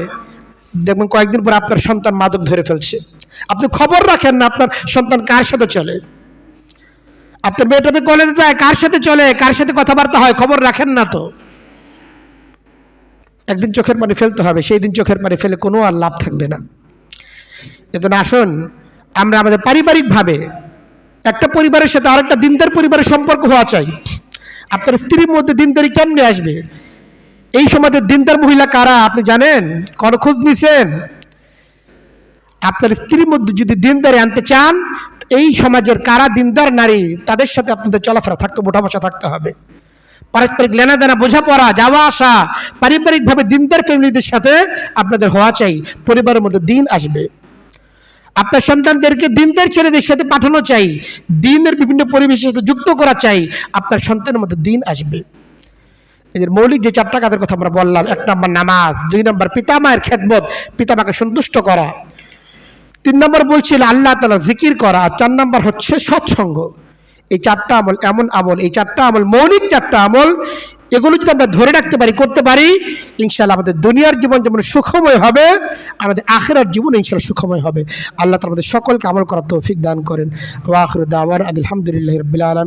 দেখবেন কয়েকদিন পর আপনার সন্তান মাদক ধরে ফেলছে। আপনি খবর রাখেন না আপনার সন্তান কার সাথে চলে, আপনার মেয়েটাতে কলেজে যায় কার সাথে চলে, কার সাথে কথাবার্তা হয়, খবর রাখেন না তো। একদিন চোখের পানি ফেলতে হবে, সেই দিন চোখের পানি ফেলে কোনো আর লাভ থাকবে না। এজন্য আসুন আমরা আমাদের পারিবারিকভাবে একটা পরিবারের সাথে আরেকটা দিনদার পরিবারের সম্পর্ক হওয়া চাই। আপনার স্ত্রীর মধ্যে দিনদারি কেমনে আসবে? এই সমাজের দিনদার মহিলা কারা আপনি জানেন? কোন খোঁজ নিছেন? আপনার স্ত্রীর মধ্যে যদি দিনদারি আনতে চান, এই সমাজের কারা দিনদার নারী, তাদের সাথে আপনাদের চলাফেরা থাকতে, ওঠা বসা থাকতে হবে। পারস্পরিক লেনাদেনা, বোঝাপড়া, যাওয়া আসা, পারিবারিকভাবে দিনদার ফ্যামিলিদের সাথে আপনাদের হওয়া চাই। পরিবারের মধ্যে দিন আসবে। আপনার সন্তানদেরকে দিনদার ছেলেদের সাথে পাঠানো চাই, দিনের বিভিন্ন পরিবেশের সাথে যুক্ত করা চাই, আপনার সন্তানের মধ্যে দিন আসবে। এদের মৌলিক যে 4টা কাজের কথা আমরা বললাম, 1 নম্বর নামাজ, 2 নম্বর পিতামায়ের খেদমত, পিতামাকে সন্তুষ্ট করা, 3 নম্বর বলছিল আল্লাহ তাআলা জিকির করা, 4 নম্বর হচ্ছে সৎসঙ্গ। এই 4টা আমল এমন আমল, এই 4টা আমল মৌলিক 4টা আমল, এগুলো যদি আমরা ধরে রাখতে পারি, করতে পারি, ইনশাআল্লাহ আমাদের দুনিয়ার জীবন যেমন সুখময় হবে, আমাদের আখিরাত জীবন ইনশাআল্লাহ সুখময় হবে। আল্লাহ তাআলা আমাদের সকলকে আমল করার তৌফিক দান করেন। ওয়া আখিরু দাওয়ানা আলহামদুলিল্লাহি রাব্বিল আলামিন।